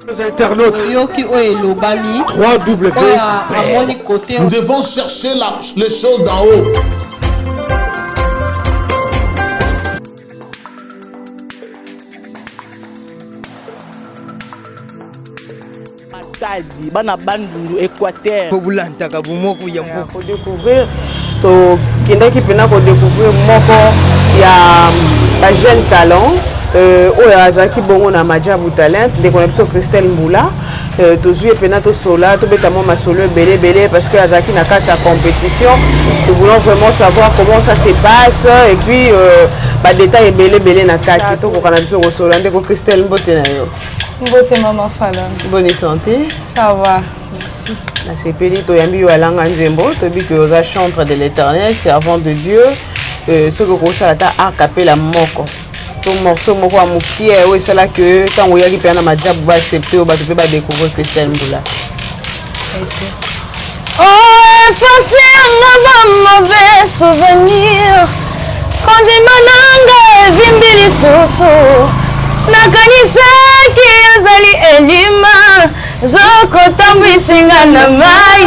Internautes, 3W. Nous devons chercher les choses d'en haut. Bana Bandundu Équateur. Pour découvrir, qui peut découvrir il y a un jeune talent. Azaki bongo na Madjabou Talent de connexion Christelle Mboula tozu epenato sola to betamo masolo belé parce que Azaki na kata compétition. Nous voulons vraiment savoir comment ça se passe et puis détails belé na kata to kokana biso ko sola ndeko Christelle Mbote na yo. Mbote maman Fallon. Bonne santé. Ça va. Merci. Na sepeli to yambi yo alanga nzembo to bi que oza chantre de l'Éternel, servant de Dieu. Ce que ko sala ta a capella moko. Ton morceau moko a mouki et c'est là que quand on y a qui perd ma job va accepter ou va découvrir Christelle Mboula. Oh, effacer un mauvais souvenir. Quand des mananga vimbili soso. Nakanisa ki azali elima. Zoko tambisinga na mai.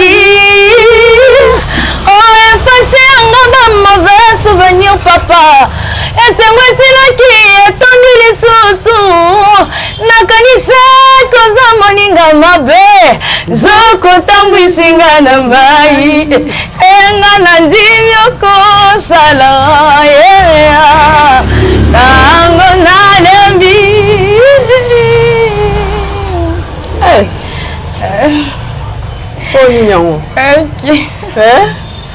Oh, effacer un mauvais souvenir, papa. Et c'est moi qui est tombé les sous nakanisa koza moninga mabe zoko tambu singa na mai enga nandimi okosala tango nalembi Nyango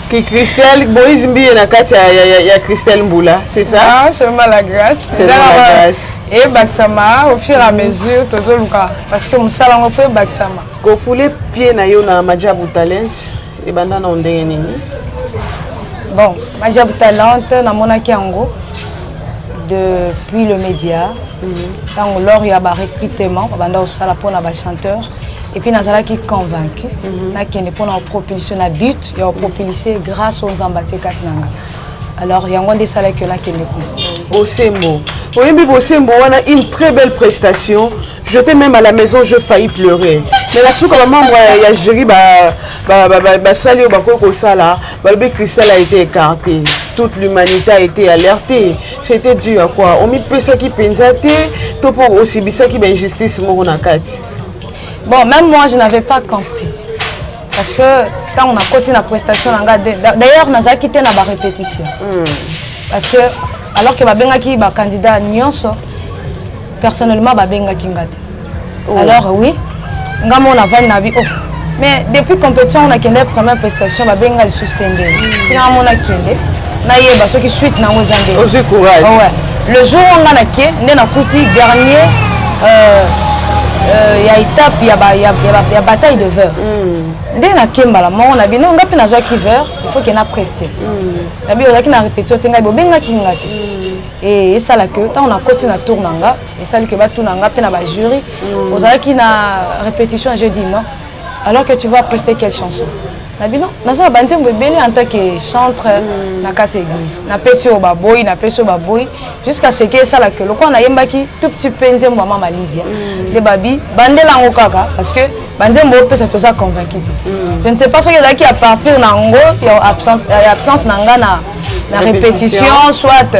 qui Christelle Moïse Mbiye na kati ya Christelle Mboula, c'est ça? Ah, seulement la grâce. C'est la grâce. Et Baksama au fur et à mesure toujours Luka parce que musala ngo fait Baksama. Ko foulé pied na yo na Madjabou Talent et banda na ndenge nini? Bon, Madjabou Talent na monaki yango depuis le média. Tant lors il y a ba recrutement banda au sala pour na ba chanteur. Et puis Nazala qui convaincu, qui n'est pas en propulsion à but, il y a propulsé grâce aux ambassades Katinanga. Alors il y a un des salaires que là qui n'est pas. Osembo, oui, Osembo, on a une très belle prestation. J'étais même à la maison, je faillis pleurer. Mais la soupe comme membre, il y a Jéri, Salio Bakoko Sala, Christelle a été écartée. Toute l'humanité a été alertée. C'était dur à quoi? On met ça qui pensait, tout pour aussi bien qui injustice Moronakati. Bon, même moi, je n'avais pas compris. Parce que quand on a continué la prestation, d'ailleurs, on a quitté la répétition. Parce que, alors que Babenga est candidat à Nyonso, personnellement, Babenga Kingate. Alors, oui, on a vu. Mais depuis la compétition, on a quitté la première prestation, Babenga est soutenu. Si on a quitté, on a eu ceux qui suivent dans les années. Courage. Le jour où on a quitté, on a quitté le dernier. Il y a étape, il y a bataille de verre. Dès que on a dit non, on a pu nager qui verre, il faut qu'il y ait presté. La bio qui n'a répété, on a bien qui ngate. Et ça là que quand on a continué à tourner et ça que va tourner puis na ba jury, on a qui na répétition, je dis non. Alors que tu vas prester quelle chanson? On a dit non, dans ça bandé bébé en tant que chantre na quatre église. Na pesio baboy, na pesio baboy jusqu'à ce que ça là que le on a yemba qui tout petit penze maman Malidia. Les babi bandé la ngokaka parce que bandé mbo pesa tout ça convaincu. Je ne sais pas ce qu'il y a qui à partir na ngo il y a absence nanga na répétition soit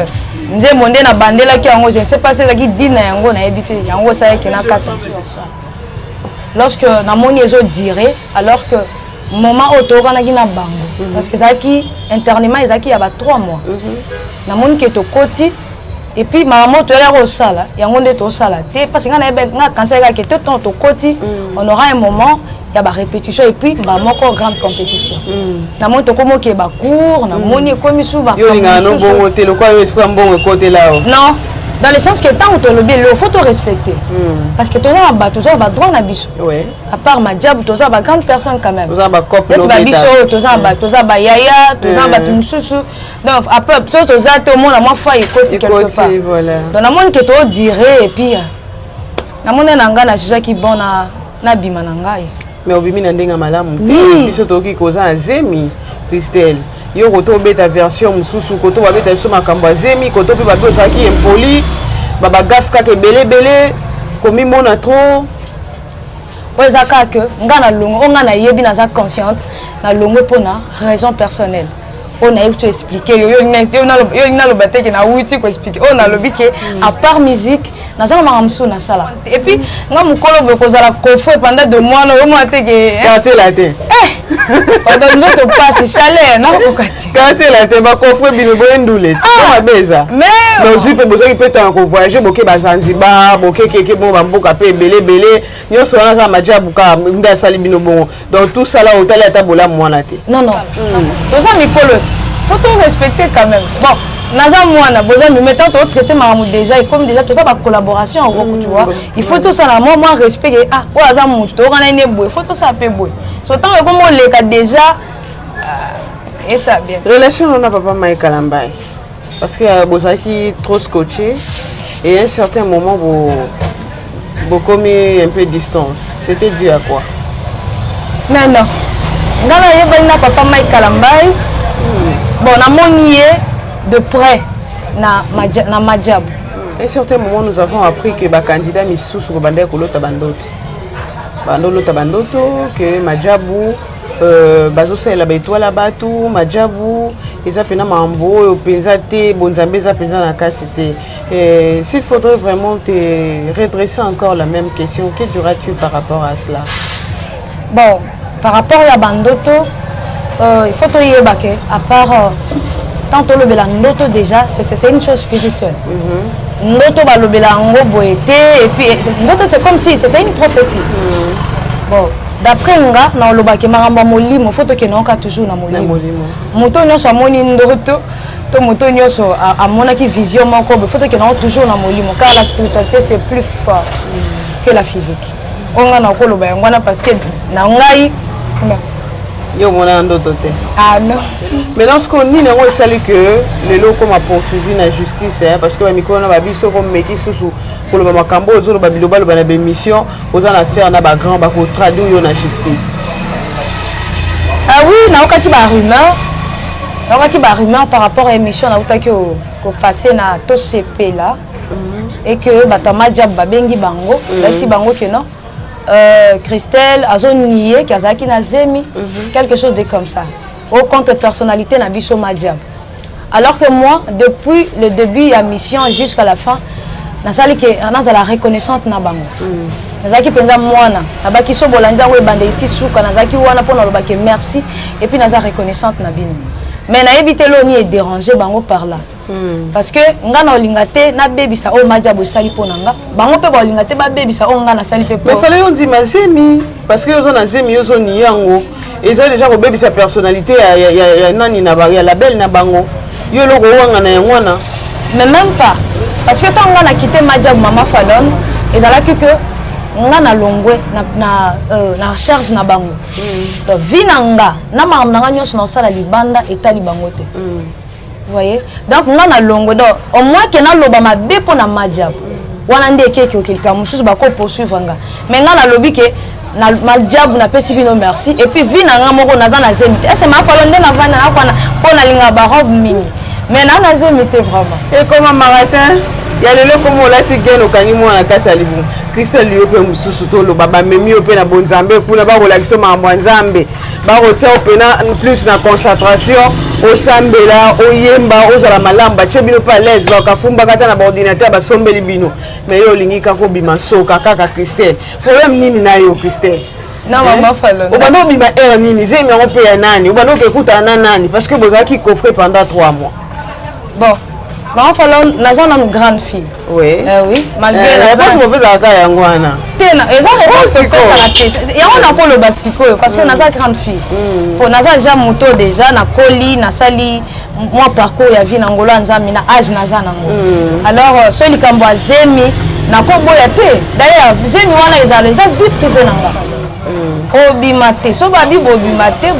nze monde na bandé là qui ngo je ne sais pas c'est là qui dit na ngo na habité yango ça qui na 4 ça. Lorsque na moni ezo dirait alors que moment autour on a gina bango parce que zaki internement ezaki ya ba 3 mois na moni ke to koti et puis maman to la sala yango nde to sala te parce que nga kansa ga ke to koti on aura un moment il y a ba répétition et puis ba moko grande compétition na moni to komo ke ba cours na moni komi souvent yo linga no bongo te le quoi yo esprit bongo côté là non. Dans le sens que tant que il faut te respecter. Parce que tu as un droit à biso. À part ma diable, tu as une grande personne quand même. Tu as un biso, tu as un yaya, tu as un susu. Donc, après, tu as tout le monde à moi foi et côté quelque part. Donc, le monde que tu dirais et puis, le monde n'a pas qui bon na bima nangai. Mais obimi na ndenga malamu. Biso to ki koza zemi Christelle. Yo koto beta version mususu koto ba beta biso makambo zemi koto pe ba beta ki impoli baba gafka ke belé komi mona trop oyo eza kaka ke nga na longo oyo nga nayebi naza consciente na longo mpona raison personnelle oyo nayebi to explique yo naloba te ke nawuti koexplike oyo nalobi ke à part musique naza na makambo mosusu nasala et puis nga mokolo boye kozala kofue pendant 2 mois na omona te ke quartier te odo nzoto pasi chaleur nakokoka te quartier te bakofue bino boye ndule ti mabeza mais ozwi mpe bozwaki mpe ntango kovoyage boke bazanzibar boke keke bongo bamboka mpe ebele nyonso wana kaka majabu kaka nde asali bino bongo donc tout ça là otali ata bolamu wana te non toza mikolo ti faut tout respecter quand même bon naza mwana boza mais tant to traiter makambo déjà et comme déjà toza ba collaboration en tu vois il faut tout ça là moi respecter ah o aza mutu to kana ine boy faut tout ça pe boy so tant que comme on le cas déjà et ça bien relation on a papa Mike Kalambai parce que bozaki trop scotché et à un certain moment vous commis un peu de distance c'était dû à quoi mais non ngana yebana papa Mike Kalambai bon na monié de près na Madjab. À un certain moment, nous avons appris que les candidats Missous sur Bandé Kolota Bandoto. Que Madjabou, Bazosa la Bétoile Batou, Madjabou, ils ont fait un mambo, Penzate, Bonzambeza, Penzana Katite. S'il faudrait vraiment te redresser encore la même question, que diras-tu par rapport à cela? Bon, par rapport à Bandoto, il faut te dire à part. Tant le belangoto déjà c'est une chose spirituelle. Noto ba le belango boité et puis noto c'est comme si c'est une prophétie. Bon d'après nga na loba ke maramba molimo photo ke na toujours na molimo. Moto nyonso amoni ndoto to moto nyonso amona ki vision moko photo ke na toujours na molimo car la spiritualité c'est plus fort que la physique. On nga na ko loba ngwana parce que na ngai Yo mona ndoto te. Ah non. Mais lorsqu'on dit non, c'est que les locaux m'a poursuivi la justice parce que micro na babiso comme meki susu pour le makambo ozolo babiloba lo bana mission ozana affaire na ba grand ba ko traduire yo na justice. Ah oui, na okaki ba rumeur. Na okaki ba rumeur par rapport à émission na okaki ko passer na to CP là et que batama diab ba bengi bango, là si bango que non. Christelle Azoniye Kazaki Nazemi quelque chose de comme ça au compte personnalité na biso Madjab alors que moi depuis le début de la mission jusqu'à la fin nasali que naza la reconnaissante na bango nazaki penza mwana abaki so bolanda we bande iti suka nazaki wana pona lobaki merci et puis naza reconnaissante na bino mais na éviter l'oni est dérangé bango par là parce que nga na olingate na bebisa o Madjab osali pona nga bango pe ba olingate ba bebisa o nga na sali pe mais fallait on dit mazemi parce que yo na zemi yo zo ni yango et ça déjà ko bebisa personnalité ya nani na ba ya label na bango yo loko wanga na ngwana mais même pas parce que tant nga na quitté Madjab mama Fallon ezalaki que nga na longwe na charge na bango donc vinanga na makamnanga nyonso na sala libanda etali bango te vous voyez donc nga na longo donc au moins que na loba mabe po na Madjab wana nde keke okilika mususu bako poursuivre nga mais nga na lobi ke na Madjab na pesi bino merci et puis vinanga moko naza na zemite est-ce ma Fallon nde na vana na kwana po na linga ba robe mini mais na zemite vraiment et comme marathon ya lelo comme olati geno kangi mwana kati ya libu Christelle liyo pe mususu to lo baba memi ope na bonzambe kuna ba kolakisa mambo nzambe ba kotia opena plus na concentration au sambela au yemba ozala malamba chebino pa l'aise ba kafumba kata na ordinateur ba sombeli bino mais yo lingika ko bima soka kaka Christelle problème nini na yo Christelle na mama Fallon obano bima nini zemi on pe ya nani obano ke kuta na nani parce que bozaki coffré pendant 3 mois bon maman Fallon naza na grande fille oui oui malgré la mauvaise affaire yango wana tena eza réponse que ça la tête yango na ko lo basiko parce que naza grande fille pour naza déjà moto déjà na koli na sali moi parcours ya vie na ngolo nzambi na âge naza nango alors so likambo azemi na ko boya te d'ailleurs zemi wana eza vie privée nanga obimate so babi bobimate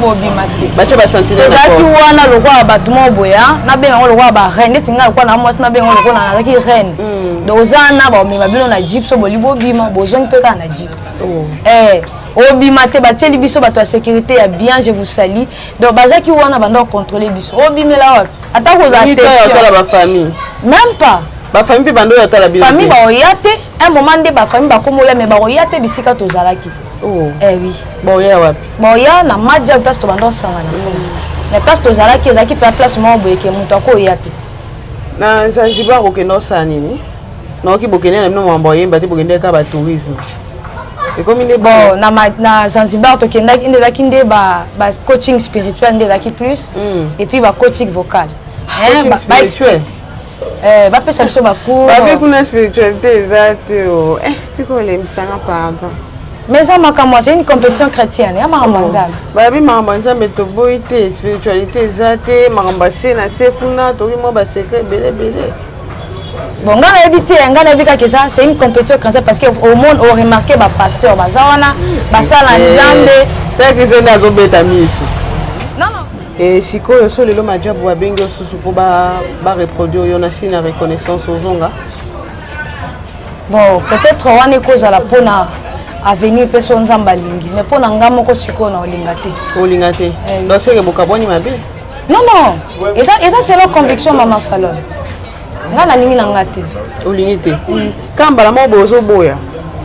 bacho ba sentir na zaki wana lokwa batuma boya na benga ngo lokwa ba reine tinga lokwa na mwasi na benga ngo lokwa na zaki reine dozana ba mema bino na jeep so bolibo bima bozong pe ka na jeep obimate bateli biso bato ya sécurité ya bien je vous salue donc bazaki wana bando contrôler biso obimela wapi atako za tête ya ba famille même pas ba famille bando ya tala biso famille ba oyate un moment de ba famille ba komola mais ba oyate bisika to zalaki Oh. Eh oui. Bon, ya wapi. Bon, ya na Madjab place to bando sangana. Mais place to zalaki ezaki pe place mo boye ke muto ko yate. Na Zanzibar okendo sa nini? Na ki bokene na mino mambo yemba te bokende ka ba tourisme. Et comme il est bon na Zanzibar to kenda inde zaki nde ba coaching spirituel nde zaki plus et puis ba coaching vocal. Coaching spirituel. Ba pesa biso ba cours. Ba be kuna spiritualité exacte oh. Tu connais misanga pardon. Mais ça c'est une compétition chrétienne, ya marambanza. Ba bi marambanza mais to boité spiritualité exacte marambase na sekuna to mo ba secret belé. Bon, ngana habité, ngana habité que ça, c'est une compétition chrétienne parce que au monde on remarqué ba pasteur bazawana, basala nzambe, peut-être que c'est nazo beta misu. Non. Et sikoyo so lelo Madjabu abengo susu po ba reproduire yo na sina reconnaissance aux zonga. Bon, peut-être on est cause à la pona avenir personne nzamba lingi, mais pona ngamo ko siko na olingate. Olingate. Donc c'est que bokaboni mabe. Non. Et ça c'est leur conviction maman Fallon. Ngana lingi na ngate. Olingite. Quand bala mo bozo boya.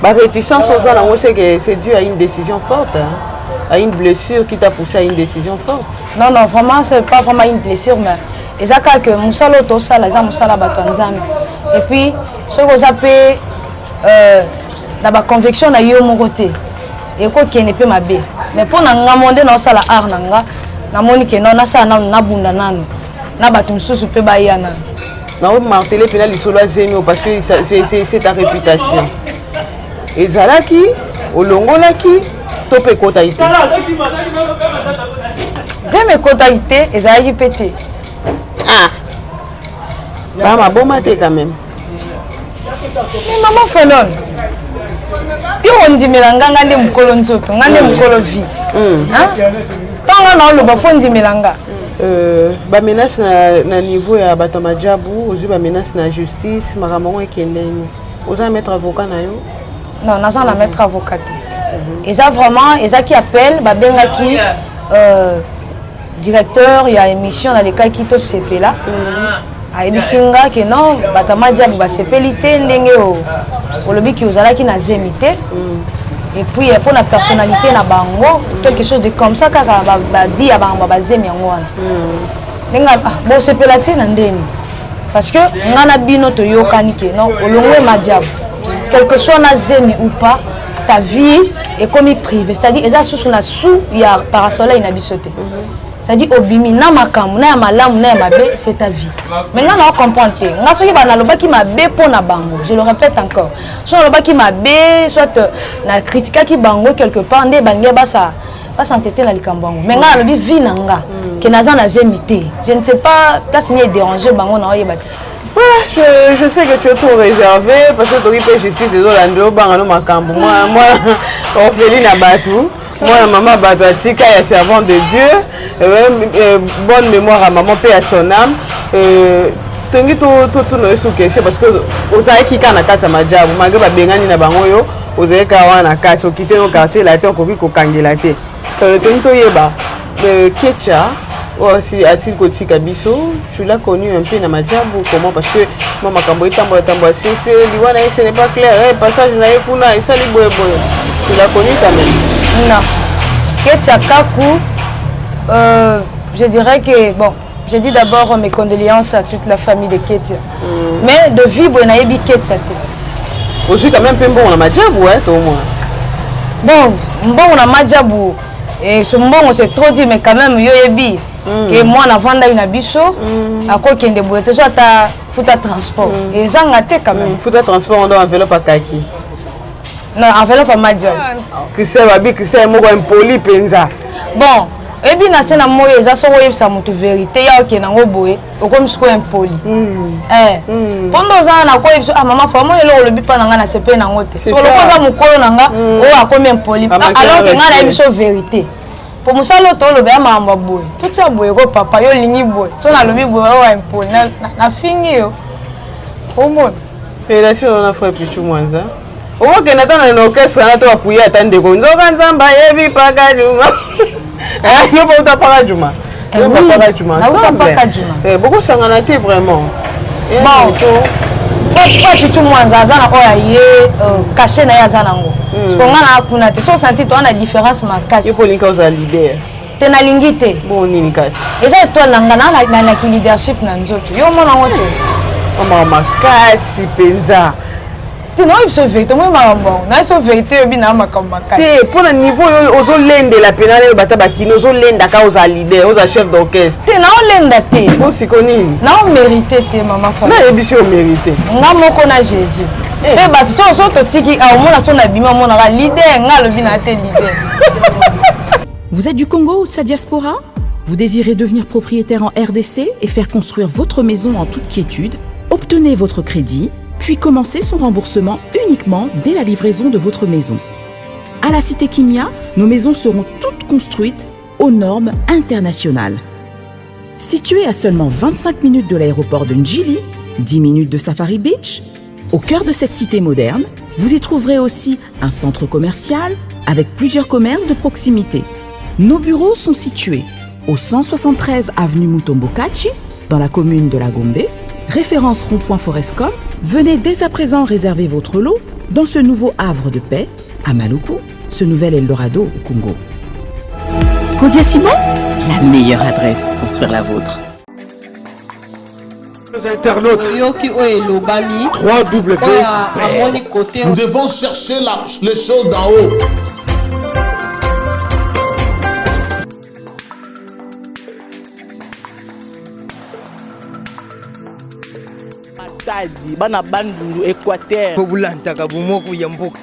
Ba réticence aux gens c'est que c'est dû à une décision forte. À une blessure qui t'a poussé à une décision forte. Non, vraiment, c'est pas vraiment une blessure, mais c'est que Moussalo Tosa, la Moussala Batanzam. Et puis, ce que vous appelez la conviction na yo mon côté. Et quoi qui n'est pas ma bé. Mais pour nous monter dans la art nanga, na monique non na sa na bunda nanu. Na batum sous pe bayana. Na o marteler pe la lisolo zemio parce que c'est ta réputation. Et Zalaki, Olongolaki topé kotaïté. Zeme kotaïté et Zalaki pété. Ah. Bah ma bonne maté quand même. Mais maman Fallon. Yo on dit melanga ngande mukolo nzoto, ngande mukolo vie. Hein? Tanga na lo ba fondi melanga. Ba menace na niveau ya bato Madjabu, ozu ba menace na justice, maramongo ekendeni. Oza mettre avocat na yo? Non, na za na mettre avocat. Et ça vraiment, et ça qui appelle ba benga qui directeur, il y a émission dans les cas qui to CP là. A ebisinga que non, bato Madjabu ba CPalité ndenge o lobi ki ozala ki na zemité. Et puis pour la personnalité na bango quelque chose de comme ça kaka ba di ya bango ba zemi yango wana ninga bo sepelate na ndeni parce que ngana bino to yokani ke non olongwe Madjabu quel que soit na zemi ou pas ta vie est comme privée c'est-à-dire eza sous na sous ya parasoleil na bisote c'est-à-dire obimi na makamu na ya malamu na ya mabe c'est ta vie mais ngana on comprend te nga soki bana lobaki mabe pona bango je le répète encore so lobaki mabe soit na critique ki bango quelque part ndé bange basa s'entêter na likambo bango mais ngana lobi vie nanga ke naza na zemité je ne sais pas place ni déranger bango na oyeba. Voilà, je sais que tu es trop réservé parce que tu as justice et Rolando bangano makambo moi Ophélie na batu. Moi, maman Badatika est servante de Dieu. Bonne mémoire à maman, paix à son âme. Tongi tout nos sous-questions parce que vous avez qui kana kata Madjabu, malgré la bengani na bangoyo, vous avez kawana kata, vous quittez nos quartiers, la terre, vous avez kangilate. Tongi to yeba, Ketcha, si a-t-il côté Kabiso, tu l'as connu un peu na Madjabu, comment parce que maman Kamboy tambo c'est liwana ce n'est pas clair, passage na yekuna et ça li boye boye. Tu l'as connu quand même. Non. Ketcha Kaku, je dirais que, bon, je dis d'abord mes condoléances à toute la famille de Ketcha. Mais de vivre, on a ébi Ketcha. Aujourd'hui, quand même, on a Madjabu, hein, au moins. Bon, on a Madjabu. Et ce moment, on s'est trop dit, mais quand même, yo ébi. Que moi, on a vendu une abisso, à quoi qu'il y ait des boulettes, soit à foutre transport. Et ça, on a été quand même. Foutre transport, on doit enveloppe à Kaki. Non, enveloppe à Madjabu. Christelle Babi, Christelle Mogo impoli penza. Bon, et bien na sena moyo eza so woyeb sa mutu vérité ya ke nango boye okomi siko impoli. Pondo za na ko yebso maman fa mo yelo lobi pa nanga na sepe nango te. So lokoza mukolo nanga o akomi impoli alors que nga na yebso vérité. Po musalo to lobi ya mamba boye. Tout ça boye ko papa yo lingi boye. So na lobi boye o impoli na fingi yo. Omo. Relation na frère Pichu Mwanza. O ke natana na orchestre na to apuya atande ko nzoka nzamba yebi paka juma. Yo pas ta para juma. Yo pas para juma. Na uta paka juma. Beaucoup sangana te vraiment. Bon. Pourquoi tu moi Zazana oya ye caché na Yazana ngo. Parce qu'on a kuna te so senti toi la différence ma casse. Il faut linka aux leader. Te na lingité. Bon ni casse. Et ça toi na na ki leadership na nzoto. Yo mona ngote. On ma casse penza. Te non il se vérité moi mambo. Na so vérité obi na makamba casse. Te pour le niveau ozo lende la penale bata bakino ozo lenda ka aux leader, aux chef d'orchestre. Te na o lenda te. Bon sikoni. Na o mérité te maman femme. Na ebiso mérité. Nga moko na Jésus. Fe batu so to tiki a mona so na bima mona ka leader nga lobi na te leader. Vous êtes du Congo ou de sa diaspora? Vous désirez devenir propriétaire en RDC et faire construire votre maison en toute quiétude? Obtenez votre crédit, puis commencez son remboursement uniquement dès la livraison de votre maison. À la Cité Kimia, nos maisons seront toutes construites aux normes internationales. Située à seulement 25 minutes de l'aéroport de Njili, 10 minutes de Safari Beach, au cœur de cette cité moderne, vous y trouverez aussi un centre commercial avec plusieurs commerces de proximité. Nos bureaux sont situés au 173 avenue Mutombokachi, dans la commune de La Gombe, référence rond-point Forescom. Venez dès à présent réserver votre lot dans ce nouveau havre de paix à Maluku, ce nouvel Eldorado au Congo. Kodia Simon, la meilleure adresse pour construire la vôtre. Internautes, nous devons chercher les choses d'en haut. Matadi, bana bandundu Équateur. Kobulanta kabumoko ya mboka.